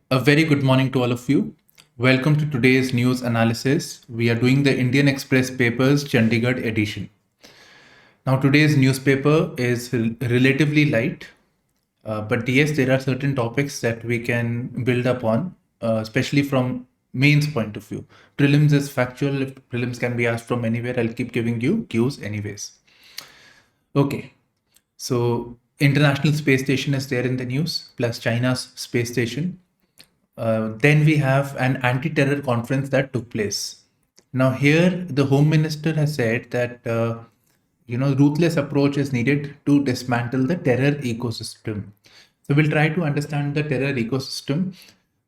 A very good morning to all of you. Welcome to today's news analysis. We are doing the Indian Express papers Chandigarh edition. Now, today's newspaper is relatively light, but yes, there are certain topics that we can build upon, especially from mains point of view. Prelims is factual. If prelims can be asked from anywhere, I'll keep giving you cues anyways. Okay, so International Space Station is there in the news, plus China's space station. Then we have an anti-terror conference that took place. Now here, the Home Minister has said that ruthless approach is needed to dismantle the terror ecosystem. So we'll try to understand the terror ecosystem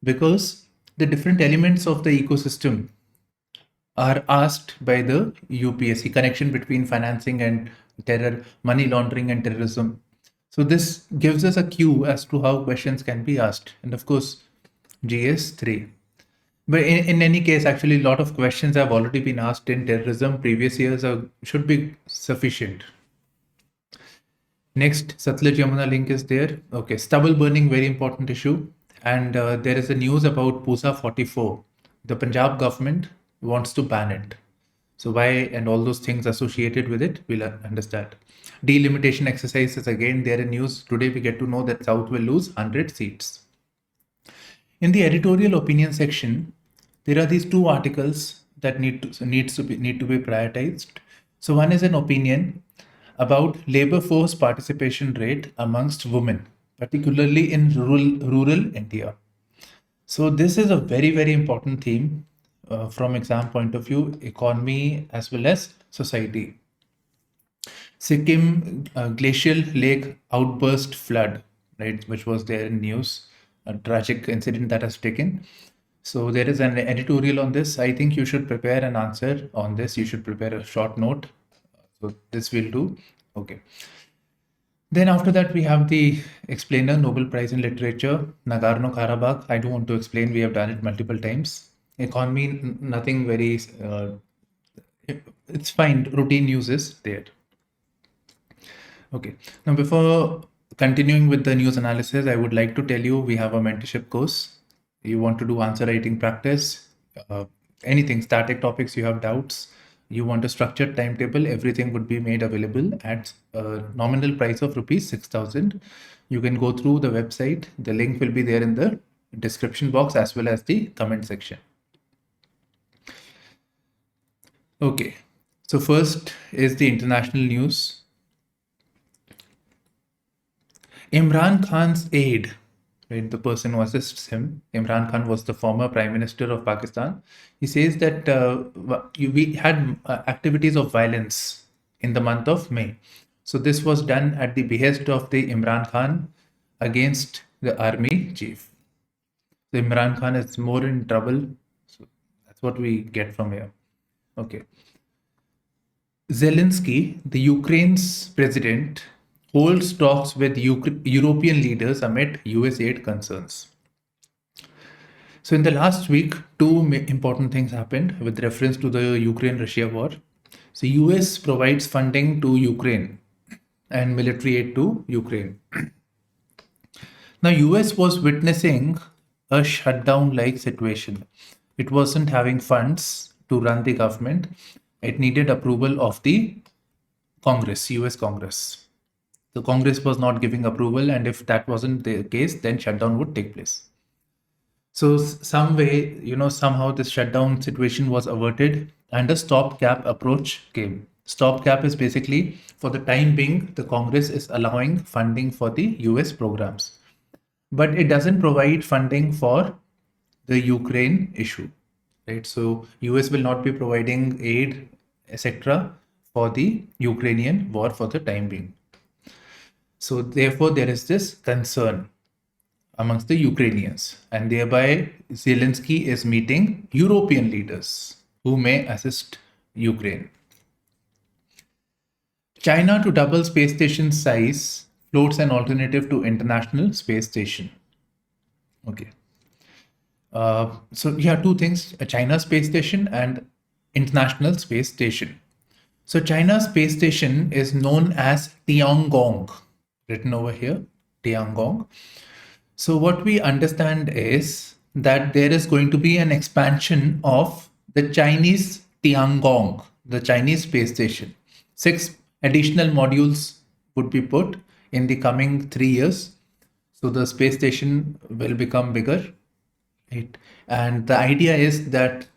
because the different elements of the ecosystem are asked by the UPSC, connection between financing and terror, money laundering and terrorism. So this gives us a cue as to how questions can be asked. And of course, GS3. But in any case, actually, a lot of questions have already been asked in terrorism. Previous years should be sufficient. Next, Satluj Yamuna link is there. Okay, stubble burning, very important issue. And there is a news about Pusa 44. The Punjab government wants to ban it. So why and all those things associated with it, we'll understand. Delimitation exercise is again there in news. Today we get to know that South will lose 100 seats. In the editorial opinion section, there are these two articles that need to be prioritized. So one is an opinion about labor force participation rate amongst women, particularly in rural India. So this is a very, very important theme from exam point of view, economy as well as society. Sikkim glacial lake outburst flood, right, which was there in news, a tragic incident that has taken. So there is an editorial on this. I think you should prepare an answer on this. You should prepare a short note. So this will do. Okay. Then after that, we have the explainer, Nobel Prize in Literature, Nagorno-Karabakh. I don't want to explain. We have done it multiple times. Economy, nothing very, it's fine. Routine news is there. Okay. Now, before continuing with the news analysis, I would like to tell you we have a mentorship course. You want to do answer writing practice, anything, static topics, you have doubts, you want a structured timetable, everything would be made available at a nominal price of rupees 6,000. You can go through the website. The link will be there in the description box as well as the comment section. Okay, so first is the international news. Imran Khan's aide, right, the person who assists him, Imran Khan was the former Prime Minister of Pakistan. He says that we had activities of violence in the month of May. So this was done at the behest of the Imran Khan against the army chief. So Imran Khan is more in trouble. So that's what we get from here. Okay. Zelensky, the Ukraine's president, holds talks with European leaders amid US aid concerns. So in the last week, two important things happened with reference to the Ukraine-Russia war. So US provides funding to Ukraine and military aid to Ukraine. Now US was witnessing a shutdown-like situation. It wasn't having funds to run the government. It needed approval of the Congress, US Congress. The Congress was not giving approval, and if that wasn't the case, then shutdown would take place. So some way, somehow this shutdown situation was averted and a stopgap approach came. Stopgap is basically, for the time being, the Congress is allowing funding for the US programs, but it doesn't provide funding for the Ukraine issue, right? So US will not be providing aid, etc., for the Ukrainian war for the time being. So therefore, there is this concern amongst the Ukrainians, and thereby Zelensky is meeting European leaders who may assist Ukraine. China to double space station size floats an alternative to International Space Station. Okay. So you have two things, a China space station and International Space Station. So China's space station is known as Tiangong, written over here, Tiangong. So what we understand is that there is going to be an expansion of the Chinese Tiangong, the Chinese space station. 6 additional modules would be put in the coming 3 years. So the space station will become bigger, right? And the idea is that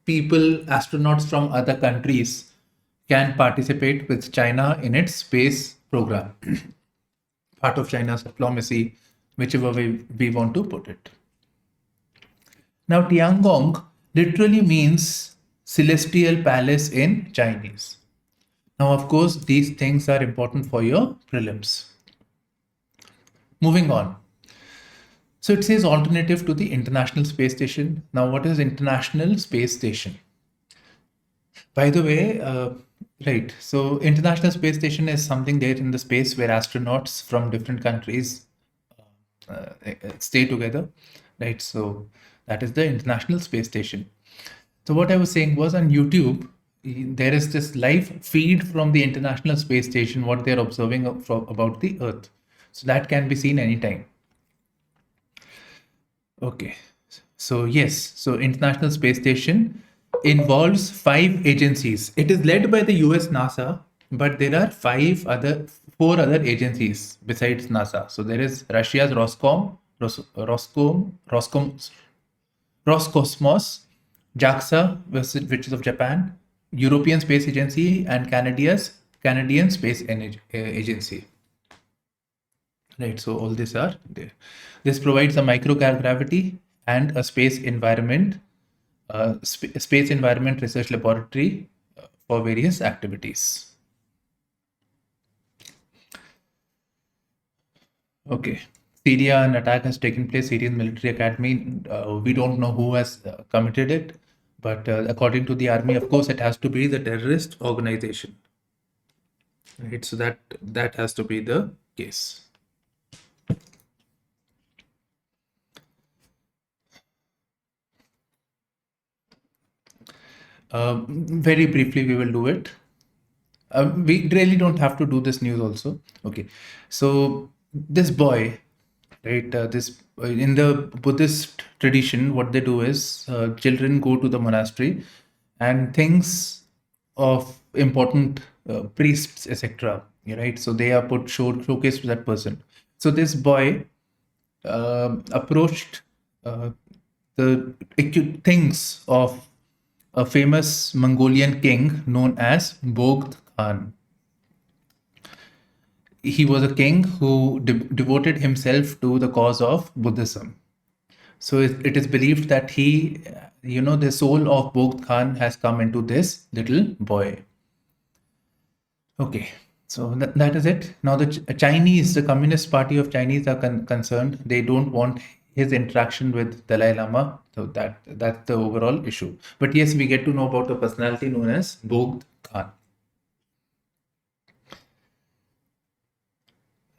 people, astronauts from other countries, can participate with China in its space program, part of China's diplomacy, whichever way we want to put it. Now, Tiangong literally means celestial palace in Chinese. Now, of course, these things are important for your prelims. Moving on. So it says alternative to the International Space Station. Now, what is International Space Station? By the way, right, so International Space Station is something there in the space where astronauts from different countries stay together, right? So that is the International Space Station. So what I was saying was on YouTube, there is this live feed from the International Space Station, what they're observing about the Earth. So that can be seen anytime. Okay, so yes, so International Space Station involves 5 agencies. It is led by the US NASA, but there are 4 other agencies besides NASA. So there is Russia's Roscosmos, JAXA, which is of Japan, European Space Agency, and Canadian Space Agency. Right, so all these are there. This provides a microgravity and a space environment research laboratory for various activities. Okay, Syria, an attack has taken place. Syrian military academy. We don't know who has committed it, but according to the army, of course, it has to be the terrorist organization. Right, so that has to be the case. Very briefly, we will do it. We really don't have to do this news also. Okay, so this boy, right? In the Buddhist tradition, what they do is children go to the monastery, and things of important priests, etc. Right? So they are put showcase to that person. So this boy approached the things of a famous Mongolian king known as Bogd Khan. He was a king who devoted himself to the cause of Buddhism. So it is believed that the soul of Bogd Khan has come into this little boy. Okay, so that is it. Now the Communist Party of Chinese are concerned. They don't want his interaction with Dalai Lama. So that's the overall issue. But yes, we get to know about a personality known as Bogd Khan.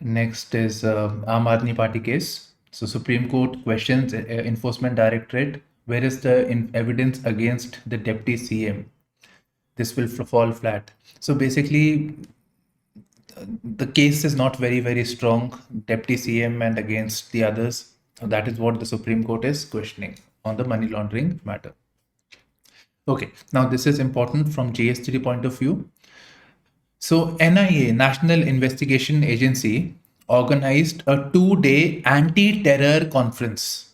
Next is Aam Aadmi Party case. So Supreme Court questions Enforcement Directorate. Where is the evidence against the Deputy CM? This will fall flat. So basically, the case is not very, very strong, Deputy CM and against the others. So that is what the Supreme Court is questioning on the money laundering matter. Okay, now this is important from GS3 point of view. So NIA, National Investigation Agency, organized a 2-day anti-terror conference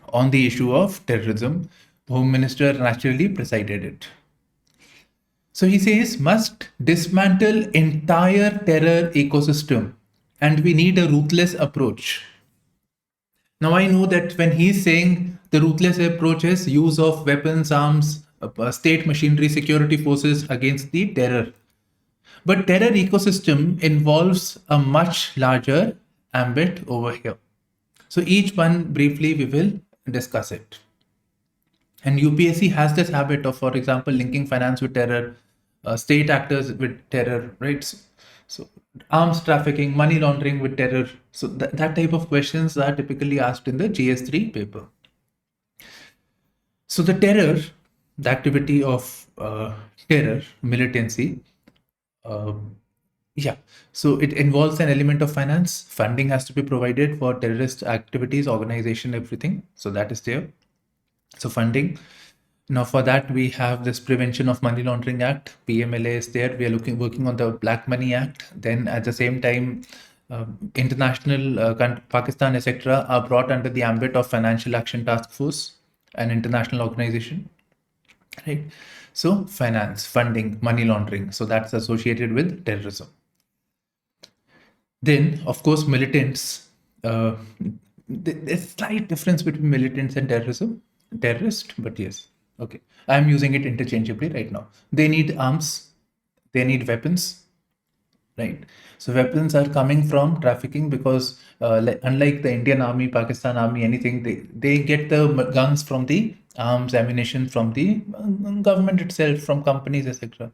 on the issue of terrorism. Home Minister naturally presided it. So he says must dismantle entire terror ecosystem, and we need a ruthless approach. Now I know that when he's saying the ruthless approach is use of weapons, arms, state machinery, security forces against the terror. But terror ecosystem involves a much larger ambit over here. So each one briefly we will discuss it. And UPSC has this habit of, for example, linking finance with terror, state actors with terror, right? So arms trafficking, money laundering with terror. So that type of questions are typically asked in the GS3 paper. So the terror, the activity of terror, militancy, Yeah. So it involves an element of finance. Funding has to be provided for terrorist activities, organization, everything. So that is there. So funding. Now for that we have this Prevention of Money Laundering Act. PMLA is there. We are working on the Black Money Act. Then at the same time, international Pakistan, etc., are brought under the ambit of Financial Action Task Force, an international organization, right? So finance, funding, money laundering. So that's associated with terrorism. Then, of course, militants. There's slight difference between militants and terrorist, but yes, okay. I'm using it interchangeably right now. They need arms, they need weapons, right? So weapons are coming from trafficking because, unlike the Indian Army, Pakistan Army, anything, they get the guns from the arms, ammunition from the government itself, from companies, etc.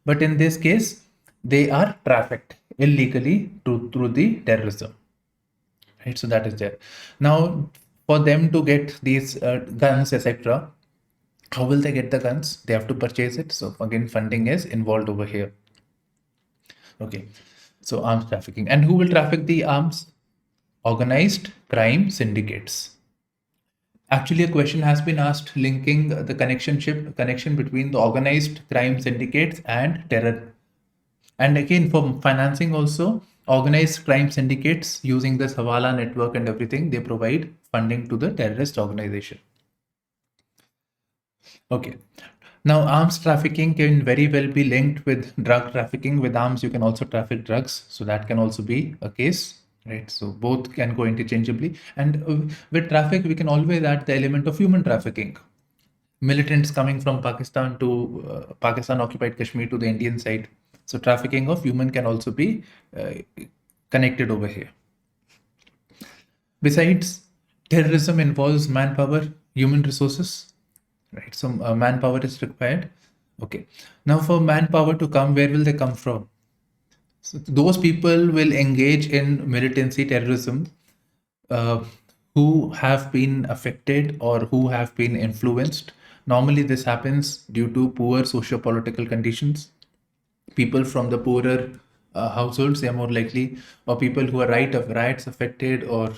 But in this case, they are trafficked illegally through the terrorism, right? So that is there. Now, for them to get these guns, etc., how will they get the guns? They have to purchase it. So again, funding is involved over here. Okay, so arms trafficking. And who will traffic the arms? Organized crime syndicates. Actually, a question has been asked linking the connection between the organized crime syndicates and terror. And again, for financing also, organized crime syndicates using this Hawala network and everything, they provide funding to the terrorist organization. Okay. Now, arms trafficking can very well be linked with drug trafficking. With arms, you can also traffic drugs. So that can also be a case, right? So both can go interchangeably. And with traffic, we can always add the element of human trafficking. Militants coming from Pakistan to Pakistan occupied Kashmir to the Indian side. So trafficking of human can also be connected over here. Besides, terrorism involves manpower, human resources, right? So manpower is required. Okay. Now for manpower to come, where will they come from? So those people will engage in militancy terrorism uh, who have been affected or who have been influenced. Normally, this happens due to poor socio-political conditions. People from the poorer households, they are more likely, or people who are riots affected, or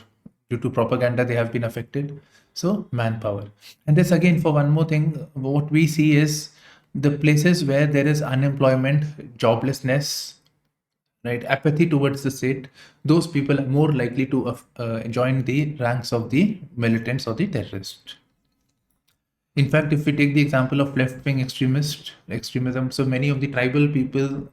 due to propaganda, they have been affected. So, manpower. And this again, for one more thing, what we see is the places where there is unemployment, joblessness, right, apathy towards the state, those people are more likely to join the ranks of the militants or the terrorists. In fact, if we take the example of left-wing extremism, so many of the tribal people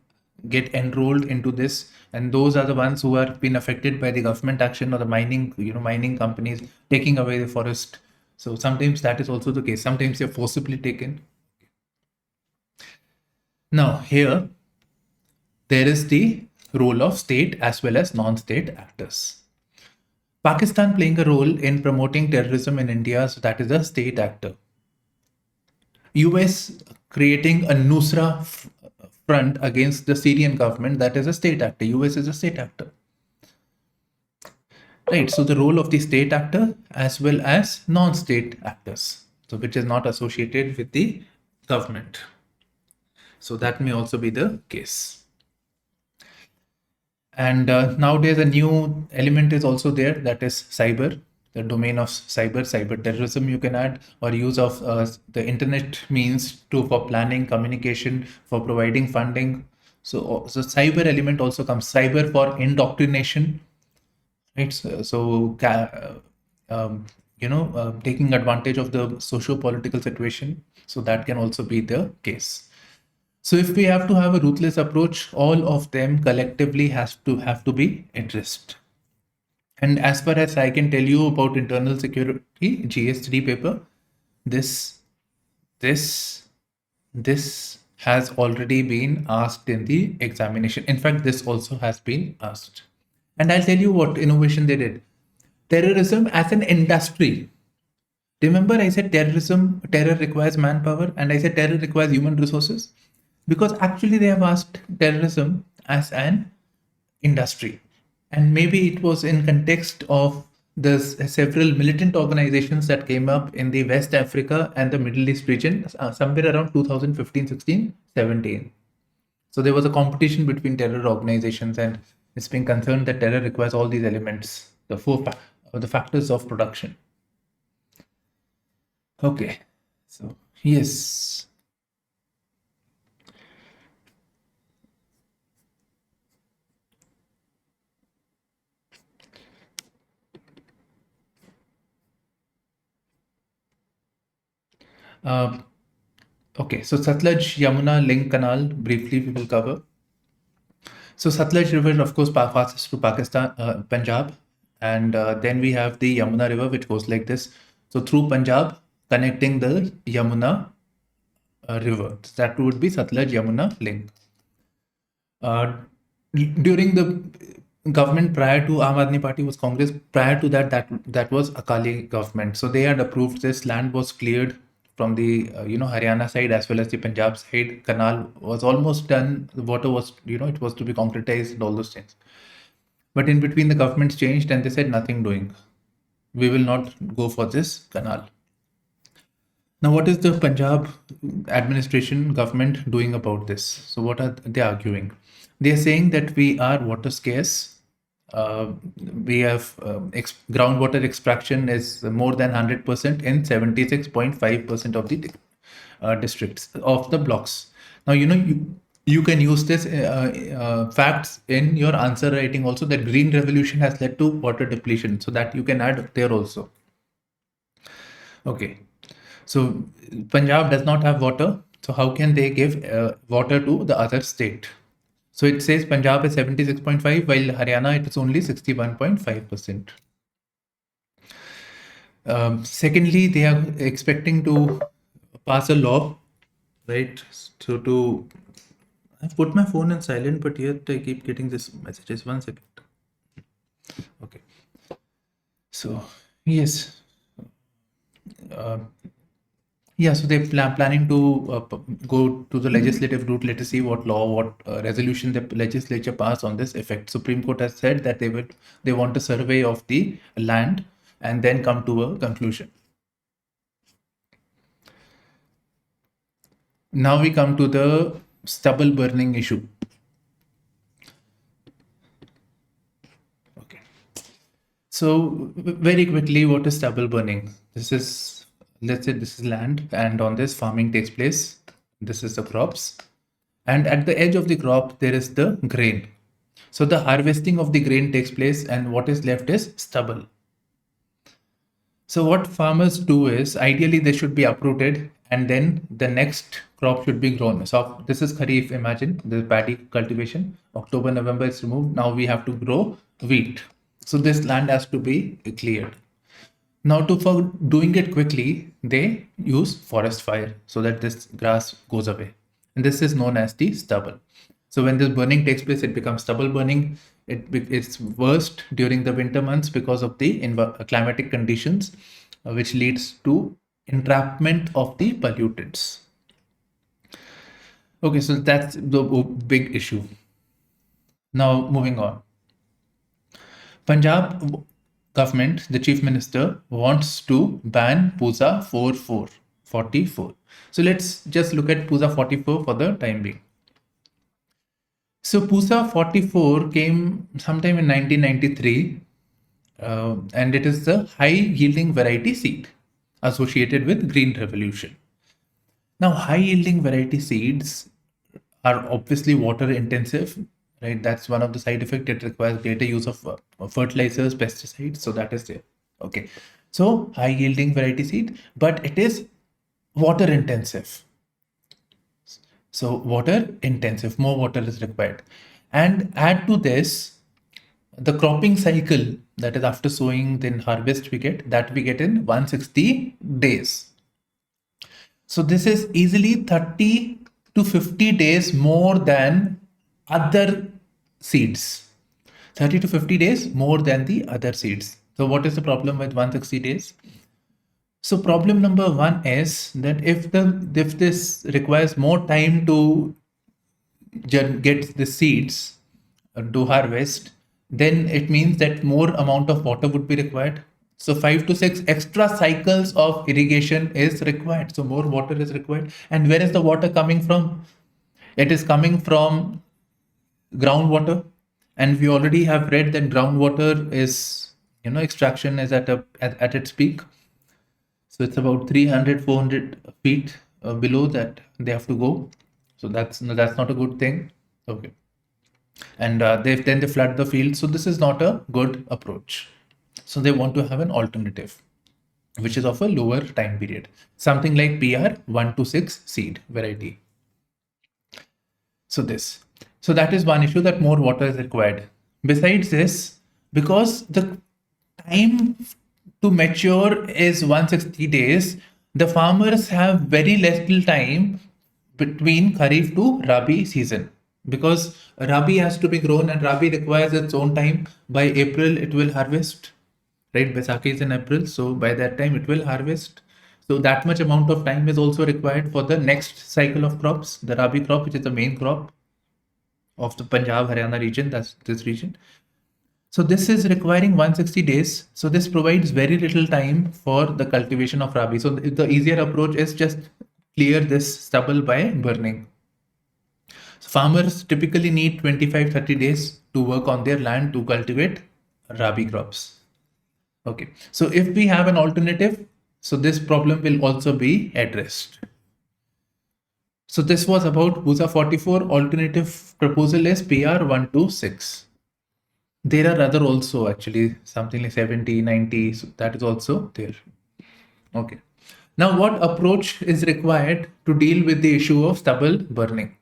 get enrolled into this, and those are the ones who are been affected by the government action or the mining companies taking away the forest. So sometimes that is also the case. Sometimes they're forcibly taken. Now here, there is the role of state as well as non-state actors. Pakistan playing a role in promoting terrorism in India, so that is a state actor. US creating a Nusra front against the Syrian government, that is a state actor. US is a state actor. Right, so the role of the state actor as well as non-state actors, so which is not associated with the government. So that may also be the case. And nowadays a new element is also there, that is cyber, the domain of cyber terrorism you can add, or use of the internet means for planning, communication, for providing funding. So cyber element also comes, cyber for indoctrination, right? Taking advantage of the socio-political situation. So that can also be the case. So if we have to have a ruthless approach, all of them collectively have to be addressed. And as far as I can tell you about internal security, GS3 paper, this has already been asked in the examination. In fact, this also has been asked. And I'll tell you what innovation they did. Terrorism as an industry. Remember, I said terror requires manpower, and I said terror requires human resources, because actually they have asked terrorism as an industry. And maybe it was in context of the several militant organizations that came up in the West Africa and the Middle East region somewhere around 2015, 16, 17. So there was a competition between terror organizations, and it's been concerned that terror requires all these elements, the factors of production. Okay, so yes. Okay, so Satluj Yamuna link canal, briefly we will cover. So Satluj River, of course, passes through Pakistan, Punjab, and then we have the Yamuna River, which goes like this. So through Punjab, connecting the Yamuna river. That would be Satluj Yamuna link. During the government prior to Aam Aadmi Party was Congress. Prior to that was Akali government. So they had approved this. Land was cleared from the Haryana side as well as the Punjab side. Canal was almost done. The water was it was to be concretized and all those things. But in between the governments changed and they said nothing doing. We will not go for this canal. Now, what is the Punjab administration government doing about this? So, what are they arguing? They are saying that we are water scarce. We have groundwater extraction is more than 100% in 76.5% of the districts of the blocks. Now, you can use this facts in your answer writing also, that green revolution has led to water depletion. So that you can add there also. Okay. So Punjab does not have water. So how can they give water to the other state? So it says Punjab is 76.5, while Haryana it is only 61.5%. Secondly, they are expecting to pass a law, right? So I've put my phone on silent, but yet I keep getting this messages. 1 second. Okay. So yes. Yeah, so they're planning to go to the legislative route. Let us see what law, what resolution the legislature pass on this effect. Supreme Court has said that they want a survey of the land and then come to a conclusion. Now we come to the stubble burning issue. Okay. So very quickly, what is stubble burning? Let's say this is land, and on this farming takes place. This is the crops, and at the edge of the crop there is the grain. So the harvesting of the grain takes place, and what is left is stubble. So what farmers do is, ideally they should be uprooted and then the next crop should be grown. So this is Kharif, imagine the paddy cultivation. October, November is removed. Now we have to grow wheat. So this land has to be cleared. Now, for doing it quickly, they use forest fire so that this grass goes away. And this is known as the stubble. So when this burning takes place, it becomes stubble burning. It's worst during the winter months because of the climatic conditions, which leads to entrapment of the pollutants. Okay, so that's the big issue. Now, moving on. Punjab government, the chief minister, wants to ban Puja 44. So let's just look at Puja 44 for the time being. So Puja 44 came sometime in 1993, and it is the high yielding variety seed associated with Green Revolution. Now, high yielding variety seeds are obviously water intensive, right? That's one of the side effects. It requires greater use of fertilizers, pesticides. So that is there. Okay. So high yielding variety seed, but it is water intensive. So water intensive, more water is required. And add to this, the cropping cycle, that is after sowing, then harvest we get in 160 days. So this is easily 30 to 50 days more than other seeds. 30 to 50 days more than the other seeds. So what is the problem with 160 days? So problem number one is that if this requires more time to get the seeds to harvest, then it means that more amount of water would be required. So 5 to 6 extra cycles of irrigation is required. So more water is required. And where is the water coming from? It is coming from groundwater, and we already have read that groundwater is, extraction is at its peak. So it's about 300, 400 feet below that they have to go. So that's not a good thing. Okay. And then they flood the field. So this is not a good approach. So they want to have an alternative, which is of a lower time period, something like PR 126 seed variety. So that is one issue, that more water is required. Besides this, because the time to mature is 160 days, the farmers have very little time between Kharif to Rabi season, because Rabi has to be grown and Rabi requires its own time. By April, it will harvest, right? Baisakhi is in April, so by that time it will harvest. So that much amount of time is also required for the next cycle of crops, the Rabi crop, which is the main crop of the Punjab, Haryana region, that's this region. So this is requiring 160 days. So this provides very little time for the cultivation of Rabi. So the easier approach is just clear this stubble by burning. So farmers typically need 25-30 days to work on their land to cultivate Rabi crops. Okay, so if we have an alternative, so this problem will also be addressed. So this was about WUSA 44. Alternative proposal is PR 126. There are other also, actually, something like 70, 90. So that is also there. Okay. Now, what approach is required to deal with the issue of stubble burning?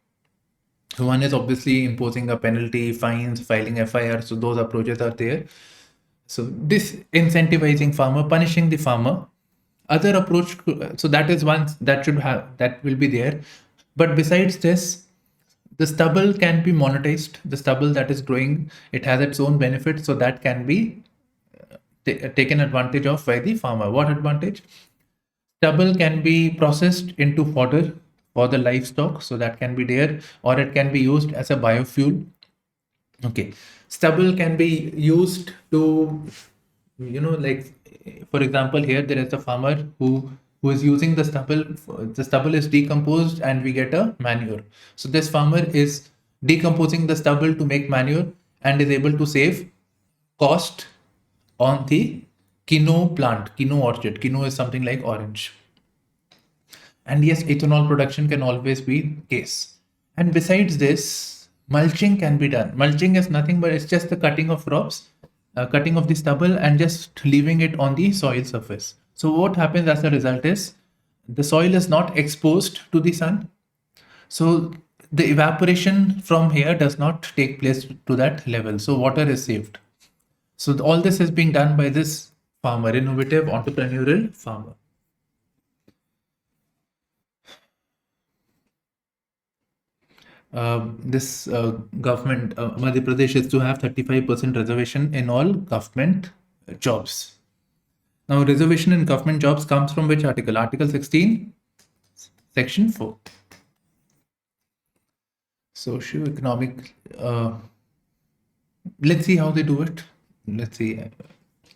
So one is obviously imposing a penalty, fines, filing FIR. So those approaches are there. So this incentivizing farmer, punishing the farmer. Other approach, so that is one that will be there. But besides this, the stubble can be monetized. The stubble that is growing, it has its own benefits, so that can be taken advantage of by the farmer. What advantage? Stubble can be processed into fodder for the livestock, so that can be there, or it can be used as a biofuel. Okay, stubble can be used to, like, for example, here there is a farmer who is using the stubble. The stubble is decomposed and we get a manure. So this farmer is decomposing the stubble to make manure and is able to save cost on the quinoa plant, quinoa orchard. Quinoa is something like orange. And yes, ethanol production can always be case. And besides this, mulching can be done. Mulching is nothing but it's just the cutting of crops, cutting of the stubble and just leaving it on the soil surface. So what happens as a result is the soil is not exposed to the sun. So the evaporation from here does not take place to that level. So water is saved. So all this is being done by this farmer, innovative entrepreneurial farmer. This government, Madhya Pradesh, is to have 35% reservation in all government jobs. Now, reservation in government jobs comes from which article? Article 16, section 4. Socio-economic, let's see how they do it. Let's see.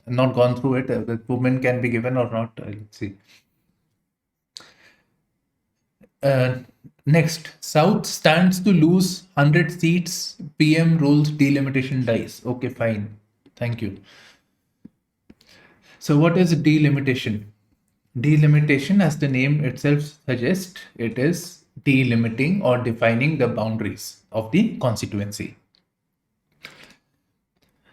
Not gone through it. The women can be given or not. Let's see. Next, South stands to lose 100 seats. PM rules delimitation dies. Okay, fine. Thank you. So what is delimitation? Delimitation, as the name itself suggests, it is delimiting or defining the boundaries of the constituency.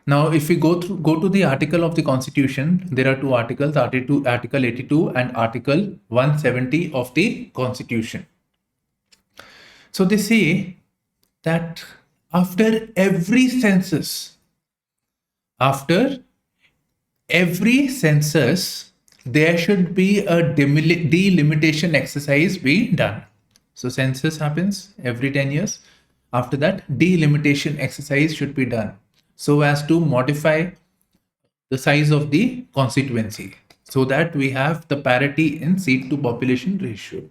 Now, if we go to the article of the Constitution, there are two articles, Article 82 and Article 170 of the Constitution. So they say that after every census, there should be a delimitation exercise be done. So census happens every 10 years. After that, delimitation exercise should be done so as to modify the size of the constituency so that we have the parity in seat to population ratio.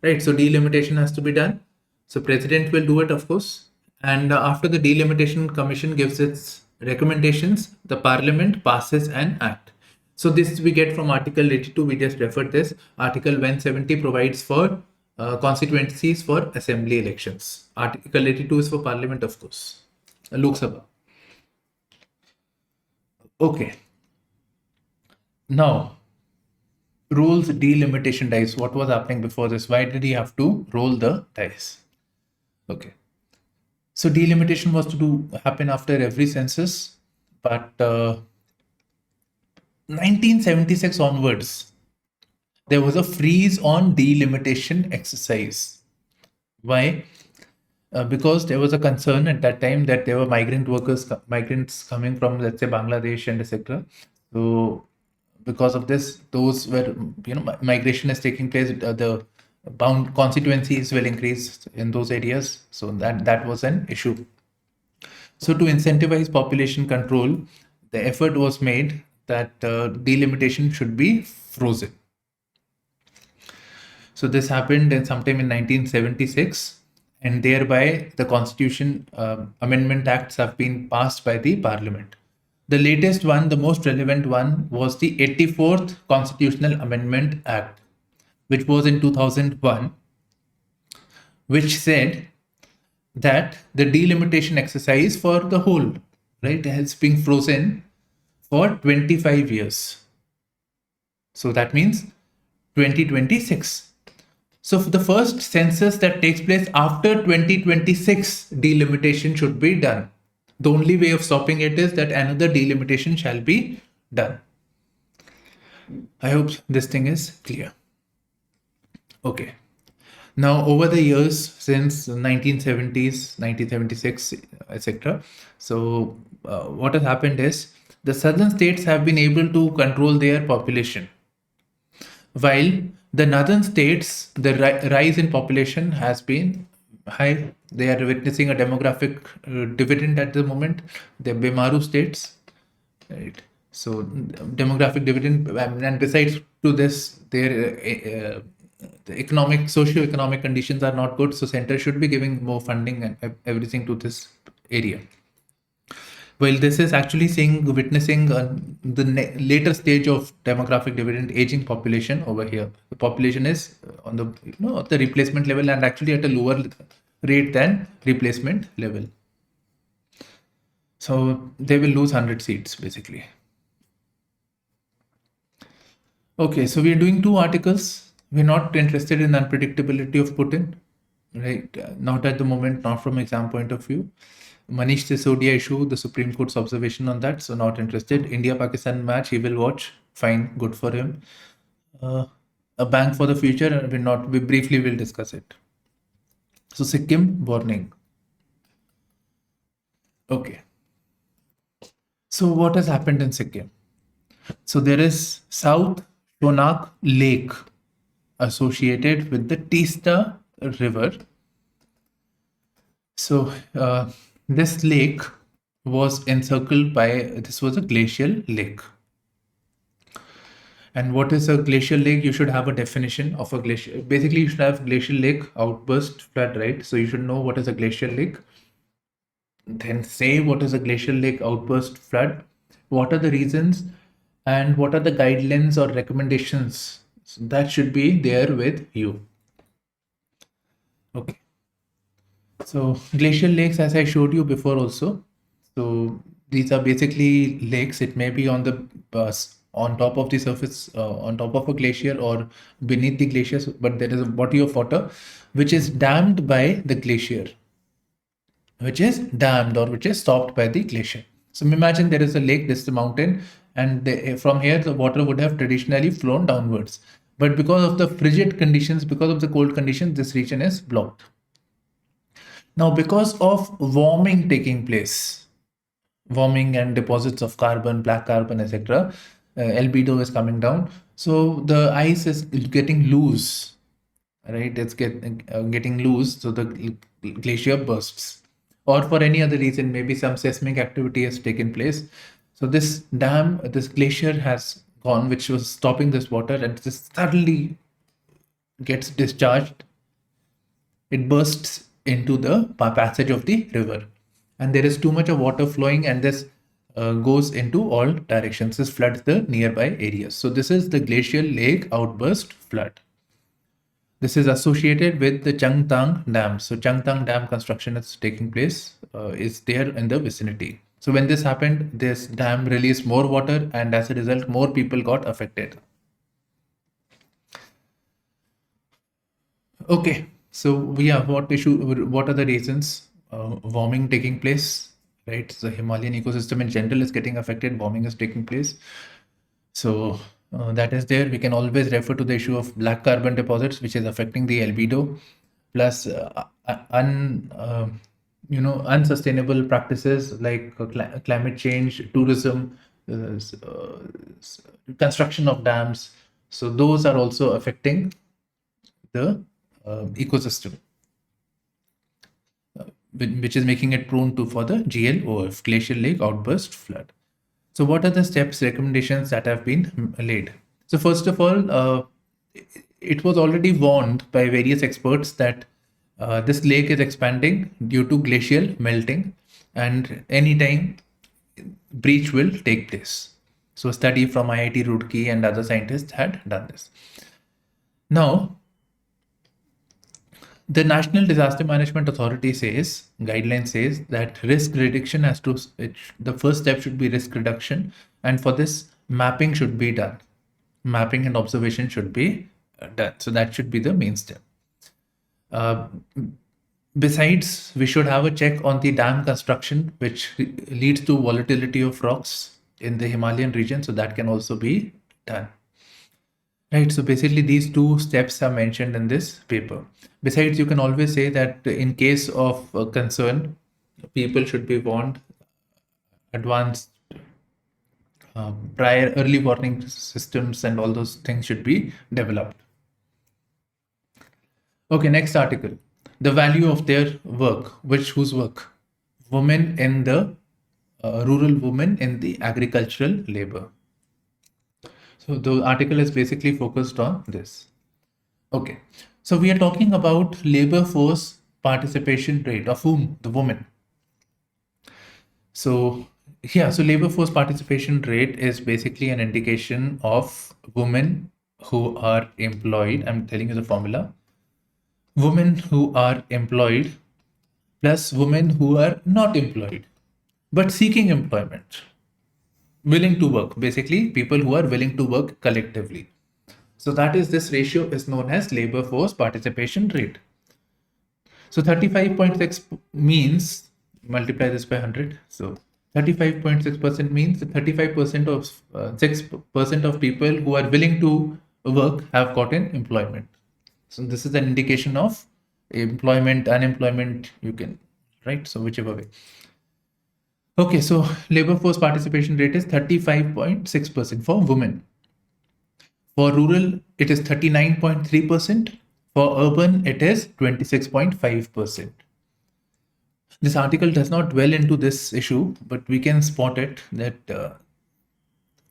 Right, so delimitation has to be done. So president will do it, of course. And after the delimitation commission gives its recommendations, the parliament passes an act. So this we get from Article 82, we just referred this. Article 170 provides for constituencies for assembly elections. Article 82 is for parliament, of course. Lok Sabha. Okay. Now, rolls delimitation dice. What was happening before this? Why did he have to roll the dice? Okay. So delimitation was to happen after every census, but 1976 onwards, there was a freeze on delimitation exercise. Why? Because there was a concern at that time that there were migrants coming from, let's say, Bangladesh and etc. So because of this, those were, migration is taking place, the bound constituencies will increase in those areas. So that was an issue. So to incentivize population control, the effort was made that delimitation should be frozen. So this happened sometime in 1976, and thereby the Constitution Amendment Acts have been passed by the Parliament. The latest one, the most relevant one, was the 84th Constitutional Amendment Act, which was in 2001, which said that the delimitation exercise for the whole, right, has been frozen for 25 years. So that means 2026. So for the first census that takes place after 2026, delimitation should be done. The only way of stopping it is that another delimitation shall be done. I hope this thing is clear. Okay. Now, over the years since 1970s, 1976, etc. So what has happened is the southern states have been able to control their population, while the northern states, the rise in population has been high. They are witnessing a demographic dividend at the moment. The Bemaru states, right? So demographic dividend, and besides to this, their the economic, socio-economic conditions are not good. So center should be giving more funding and everything to this area. Well, this is actually witnessing the later stage of demographic dividend, aging population over here. The population is on the at the replacement level and actually at a lower rate than replacement level. So they will lose 100 seats basically. Okay, so we are doing 2 articles. We're not interested in unpredictability of Putin, right? Not at the moment, not from exam point of view. Manish Sisodia issue, the Supreme Court's observation on that, so not interested. India-Pakistan match, he will watch. Fine, good for him. A bank for the future, we briefly will discuss it. So Sikkim, warning. Okay. So what has happened in Sikkim? So there is South Shonak Lake associated with the Teesta River. So this lake was encircled by, this was a glacial lake. And what is a glacial lake? You should have a definition of a glacier. Basically, you should have glacial lake, outburst, flood, right? So you should know what is a glacial lake. Then say what is a glacial lake, outburst, flood. What are the reasons and what are the guidelines or recommendations? So that should be there with you. Okay. So glacial lakes, as I showed you before also. So these are basically lakes. It may be on the on top of the surface, on top of a glacier or beneath the glaciers, but there is a body of water which is dammed by the glacier, which is dammed or which is stopped by the glacier. So imagine there is a lake, this is the mountain, and from here the water would have traditionally flown downwards. But because of the frigid conditions, because of the cold conditions, this region is blocked. Now, because of warming taking place, warming and deposits of carbon, black carbon, etc., albedo is coming down. So the ice is getting loose, right? It's getting loose. So the glacier bursts. Or for any other reason, maybe some seismic activity has taken place. So this dam, this glacier has gone, which was stopping this water, and this suddenly gets discharged. It bursts into the passage of the river, and there is too much of water flowing, and this goes into all directions. This floods the nearby areas. So this is the glacial lake outburst flood. This is associated with the Changtang Dam. So Changtang Dam construction is taking place, is there in the vicinity. So when this happened, this dam released more water, and as a result, more people got affected. Okay, so we have what are the reasons warming taking place, right? So the Himalayan ecosystem in general is getting affected, warming is taking place. So that is there. We can always refer to the issue of black carbon deposits, which is affecting the albedo, plus unsustainable practices like climate change, tourism, construction of dams. So those are also affecting the ecosystem, which is making it prone to for the GLOF, glacial lake outburst flood. So what are the steps, recommendations that have been laid? So first of all, it was already warned by various experts that this lake is expanding due to glacial melting, and anytime breach will take place. So a study from IIT Roorkee and other scientists had done this. Now, the National Disaster Management Authority guideline says that risk reduction the first step should be risk reduction, and for this mapping should be done. Mapping and observation should be done. So that should be the main step. Besides, we should have a check on the dam construction, which leads to volatility of rocks in the Himalayan region. So that can also be done. Right, so basically these two steps are mentioned in this paper. Besides, you can always say that in case of concern, people should be warned, advanced prior early warning systems and all those things should be developed. Okay, next article. The value of their work. Whose work? Women in the rural women in the agricultural labor. So the article is basically focused on this. Okay, so we are talking about labor force participation rate of whom? The women. So yeah, so labor force participation rate is basically an indication of women who are employed. I'm telling you the formula. Women who are employed plus women who are not employed but seeking employment. Willing to work, basically people who are willing to work collectively. So that is, this ratio is known as labor force participation rate. So 35.6 means, multiply this by 100. So 35.6% means 35% of 6% of people who are willing to work have gotten employment. So this is an indication of employment, unemployment, you can, right? So whichever way. Okay, so labor force participation rate is 35.6% for women. For rural, it is 39.3%. For urban, it is 26.5%. This article does not dwell into this issue, but we can spot it that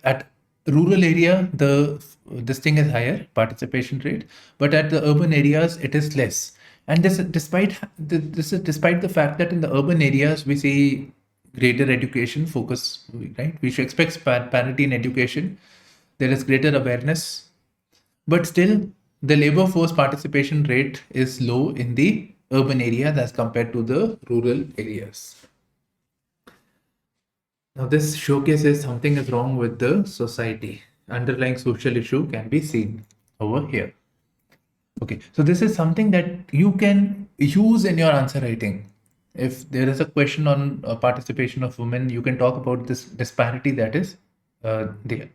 at rural area, this thing is higher, participation rate, but at the urban areas, it is less. And this is despite the fact that in the urban areas, we see greater education focus, right? We should expect parity in education. There is greater awareness, but still the labor force participation rate is low in the urban areas as compared to the rural areas. Now this showcases something is wrong with the society. Underlying social issue can be seen over here. Okay, so this is something that you can use in your answer writing. If there is a question on participation of women, you can talk about this disparity that is there.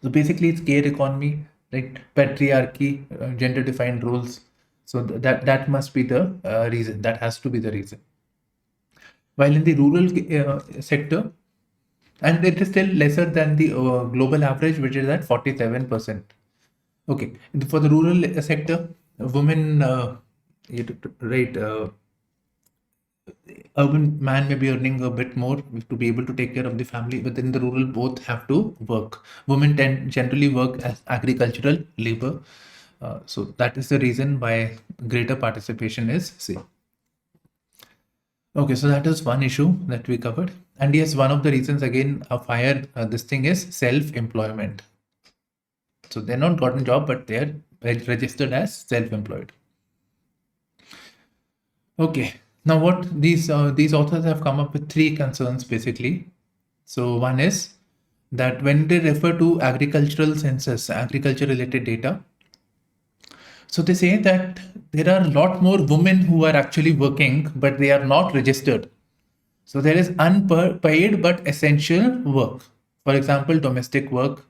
So basically, it's care economy, right? Patriarchy, gender-defined roles. So that must be the reason. That has to be the reason. While in the rural sector, and it is still lesser than the global average, which is at 47%. Okay, for the rural sector, women, right? Urban man may be earning a bit more to be able to take care of the family, but in the rural, both have to work. Women generally work as agricultural labor. So that is the reason why greater participation is seen. Okay, so that is one issue that we covered. And yes, one of the reasons again of higher this thing is self-employment. So they're not gotten job, but they're registered as self-employed. Okay. Now, what these authors have come up with three concerns basically. So one is that when they refer to agricultural census, agriculture related data, so they say that there are a lot more women who are actually working, but they are not registered. So there is unpaid but essential work. For example, domestic work,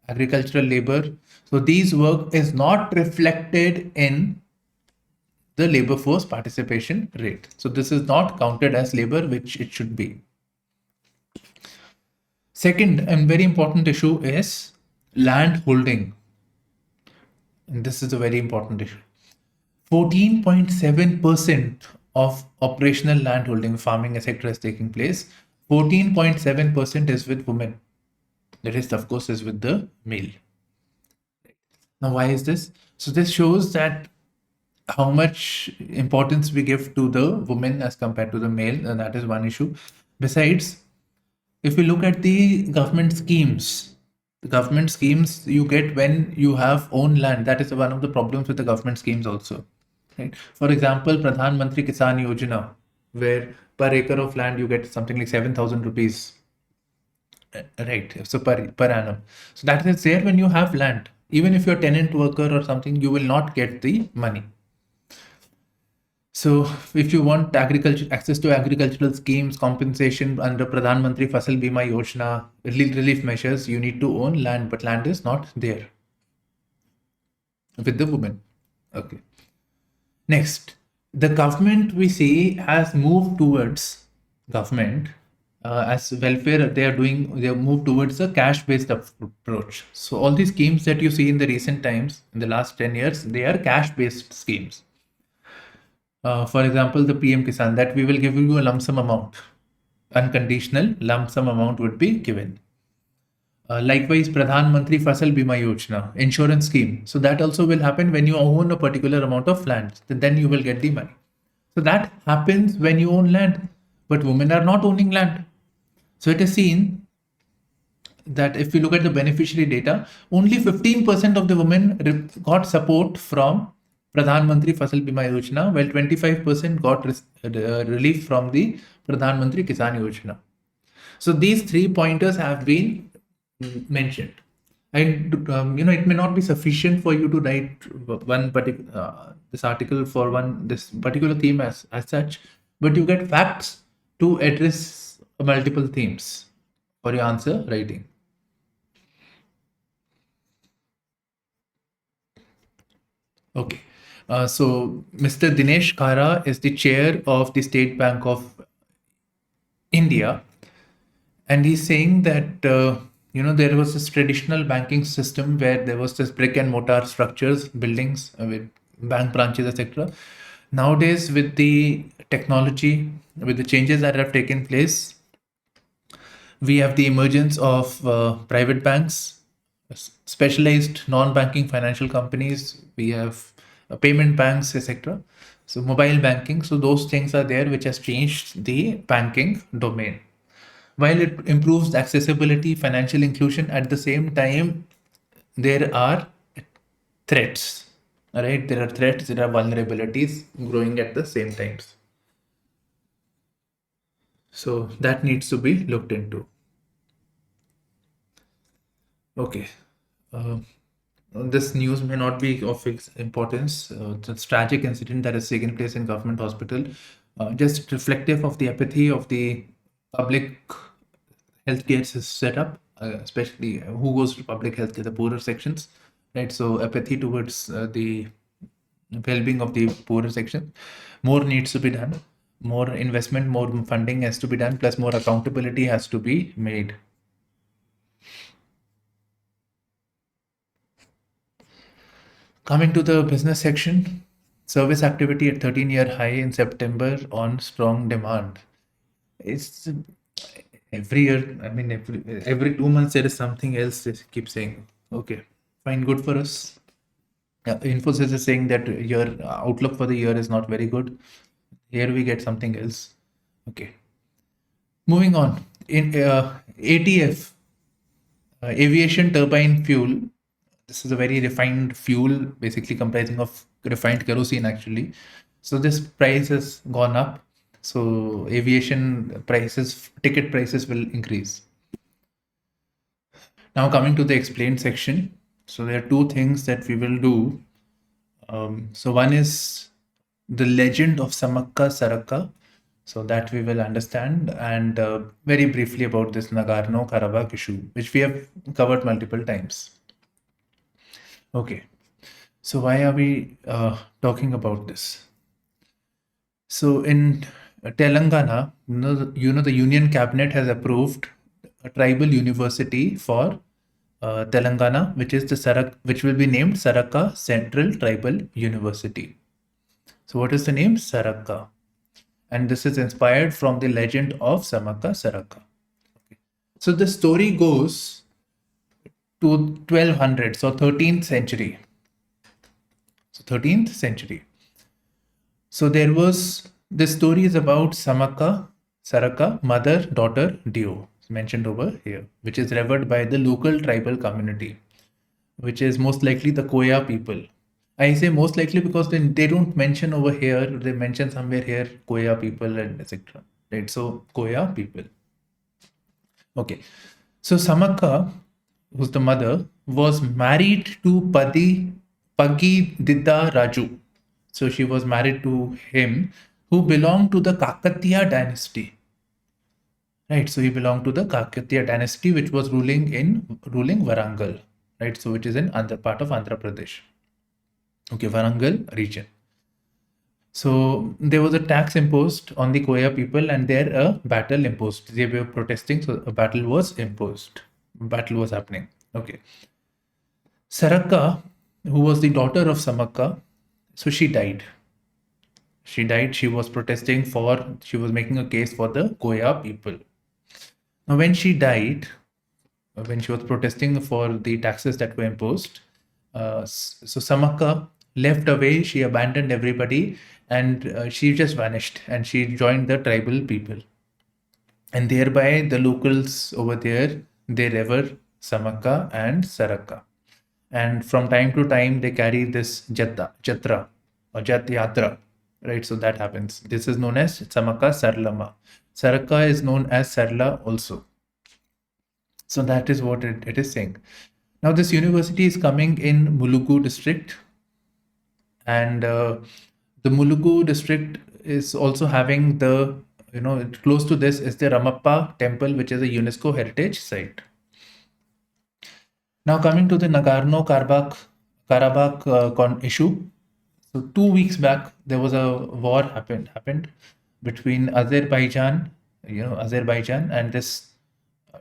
agricultural labor. So these work is not reflected in the labor force participation rate. So this is not counted as labor, which it should be. Second and very important issue is land holding. And this is a very important issue. 14.7% of operational land holding farming sector is taking place. 14.7% is with women. The rest, of course, is with the male. Now, why is this? So this shows that how much importance we give to the women as compared to the male, and that is one issue. Besides, if we look at the government schemes you get when you have own land, that is one of the problems with the government schemes also. Right? For example, Pradhan Mantri Kisan Yojana, where per acre of land you get something like 7,000 rupees. Right. So per annum. So that is there when you have land. Even if you're a tenant worker or something, you will not get the money. So if you want access to agricultural schemes, compensation under Pradhan Mantri Fasal Bima Yojana, relief measures, you need to own land, but land is not there with the women. Okay. Next, the government we see has moved towards government as welfare. They have moved towards a cash-based approach. So all these schemes that you see in the recent times, in the last 10 years, they are cash-based schemes. For example, the PM Kisan, that we will give you a lump sum amount. Unconditional lump sum amount would be given. Likewise, Pradhan Mantri Fasal Bima Yojana, insurance scheme. So that also will happen when you own a particular amount of land. Then you will get the money. So that happens when you own land, but women are not owning land. So it is seen that if we look at the beneficiary data, only 15% of the women got support from Pradhan Mantri Fasal Bima Yojana, while 25% got relief from the Pradhan Mantri Kisan Yojana. So these 3 pointers have been mentioned. And it may not be sufficient for you to write one particular this article for this particular theme as such, but you get facts to address multiple themes for your answer writing. Okay. So Mr. Dinesh Khara is the chair of the State Bank of India, and he's saying that there was this traditional banking system where there was this brick and mortar structures, buildings with bank branches, etc. Nowadays, with the technology, with the changes that have taken place, we have the emergence of private banks, specialized non-banking financial companies. We have payment banks, etc. So mobile banking. So those things are there, which has changed the banking domain. While it improves accessibility, financial inclusion, at the same time, there are threats. Right? There are threats, there are vulnerabilities growing at the same times. So that needs to be looked into. Okay. This news may not be of importance. This tragic incident that has taken place in government hospital, just reflective of the apathy of the public healthcare setup, especially who goes to public healthcare, the poorer sections, right? So apathy towards the well-being of the poorer section. More needs to be done. More investment, more funding has to be done, plus more accountability has to be made. Coming to the business section, service activity at 13-year high in September on strong demand. It's every year, I mean, every 2 months there is something else they keep saying. Okay, fine, good for us. Infosys is saying that your outlook for the year is not very good. Here we get something else. Okay. Moving on. In ATF, aviation turbine fuel. This is a very refined fuel, basically comprising of refined kerosene actually. So this price has gone up. So aviation prices, ticket prices will increase. Now coming to the explained section. So there are two things that we will do. So one is the legend of Samakka Saraka. So that we will understand, and very briefly about this Nagorno-Karabakh issue, which we have covered multiple times. Okay, so why are we talking about this? So in Telangana, the Union Cabinet has approved a tribal university for Telangana, which will be named Saraka Central Tribal University. So what is the name? Saraka. And this is inspired from the legend of Samakka Saraka. Okay. So the story goes to 1200s or 13th century. So 13th century. So there was, this story is about Samakka Saraka, mother-daughter duo, mentioned over here, which is revered by the local tribal community, which is most likely the Koya people. I say most likely because they don't mention over here, they mention somewhere here Koya people and etc. Right? So Koya people. Okay. So Samakka, who's the mother, was married to Pagi Didda Raju. So she was married to him, who belonged to the Kakatiya dynasty. Right. So he belonged to the Kakatiya dynasty, which was ruling Varangal. Right. So which is in part of Andhra Pradesh. Okay, Varangal region. So there was a tax imposed on the Koya people, and there a battle imposed. They were protesting, so a battle was imposed. Battle was happening. Okay. Saraka, who was the daughter of Samakka, so she died. She died. She was protesting she was making a case for the Koya people. Now, when she died, when she was protesting for the taxes that were imposed, so Samakka left away, she abandoned everybody, and she just vanished, and she joined the tribal people. And thereby the locals over there, they revere Samakka and Saraka. And from time to time, they carry this Jatra or Jatyatra, right? So that happens. This is known as Samakka Sarlama. Saraka is known as Sarla also. So that is what it is saying. Now this university is coming in Mulugu district, and the Mulugu district is also having close to this is the Ramappa temple, which is a UNESCO heritage site. Now coming to the Nagorno-Karabakh issue. So 2 weeks back, there was a war happened between Azerbaijan and this.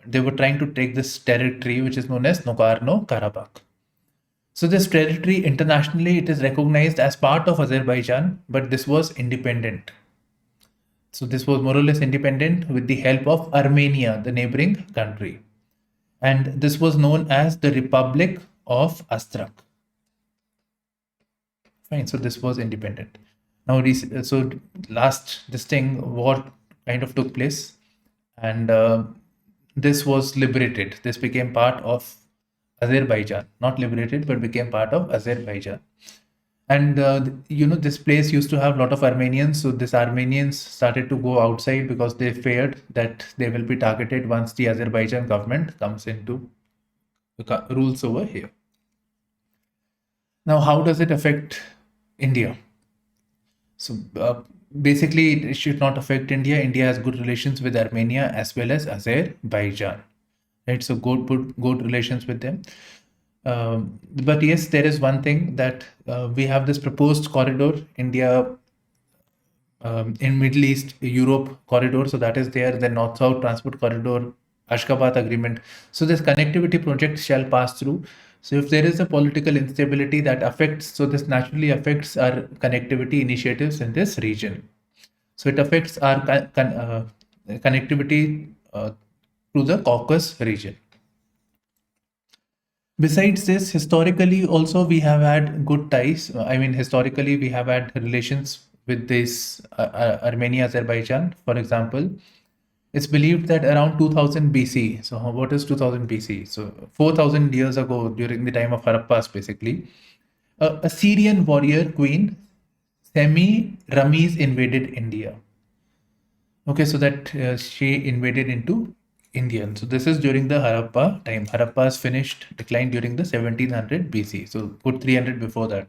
They were trying to take this territory, which is known as Nagorno-Karabakh. So this territory internationally, it is recognized as part of Azerbaijan, but this was independent. So this was more or less independent with the help of Armenia, the neighboring country. And this was known as the Republic of Astrakh. Fine, so this was independent. Now, this war kind of took place, and this was liberated. This became part of Azerbaijan, not liberated, but became part of Azerbaijan. And this place used to have a lot of Armenians. So these Armenians started to go outside because they feared that they will be targeted once the Azerbaijan government comes into rules over here. Now, how does it affect India? So basically, it should not affect India. India has good relations with Armenia as well as Azerbaijan. Right, so good relations with them. But yes, there is one thing that we have this proposed corridor, India in Middle East, Europe corridor. So that is there, the North-South Transport Corridor, Ashgabat Agreement. So this connectivity project shall pass through. So if there is a political instability that affects, so this naturally affects our connectivity initiatives in this region. So it affects our connectivity to the Caucasus region. Besides this, historically also we have had good ties. Historically we have had relations with this Armenia, Azerbaijan, for example. It's believed that around 2000 BC, so what is 2000 BC? So 4000 years ago, during the time of Harappas, basically, a Syrian warrior queen, Semiramis invaded India. Okay, so that she invaded into India. So this is during the Harappa time. Harappa's finished decline during the 1700 BC. So good 300 before that.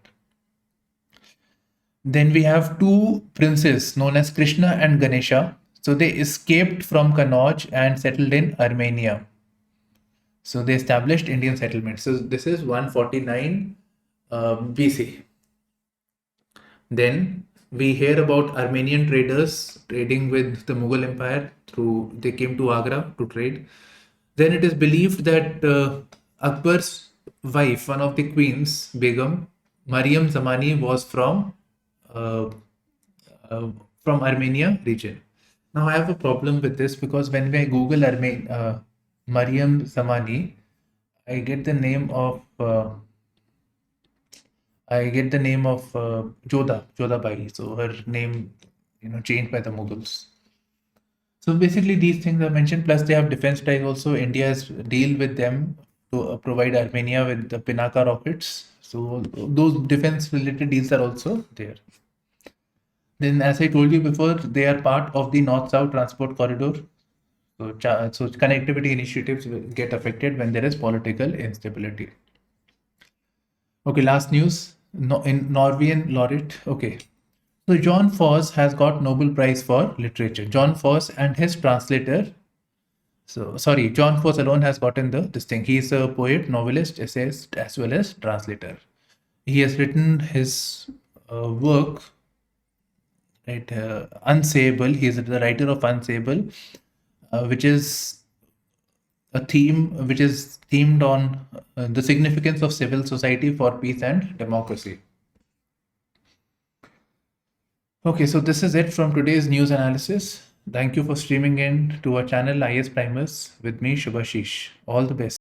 Then we have two princes known as Krishna and Ganesha. So they escaped from Kannauj and settled in Armenia. So they established Indian settlements. So this is 149 BC. Then we hear about Armenian traders trading with the Mughal Empire through they came to Agra to trade. Then it is believed that Akbar's wife, one of the queens, Begum, Mariam Zamani, was uh, from Armenia region. Now I have a problem with this because when I Google Mariam Zamani, I get the name of Jodha Bai. So her name, changed by the Mughals. So basically, these things are mentioned. Plus, they have defense ties also. India has deal with them to provide Armenia with the Pinaka rockets. So those defense-related deals are also there. Then, as I told you before, they are part of the North-South Transport Corridor. So connectivity initiatives will get affected when there is political instability. Okay, last news. No, in Norwegian laureate. Okay, so John Foss has got Nobel Prize for Literature. John Foss and his translator. So sorry, John Foss alone has gotten this thing. He is a poet, novelist, essayist, as well as translator. He has written his work, right? Unsayable. He is the writer of Unsayable, which is a theme which is themed on the significance of civil society for peace and democracy. Okay, so this is it from today's news analysis. Thank you for streaming in to our channel IASPrimers with me, Shubhashish. All the best.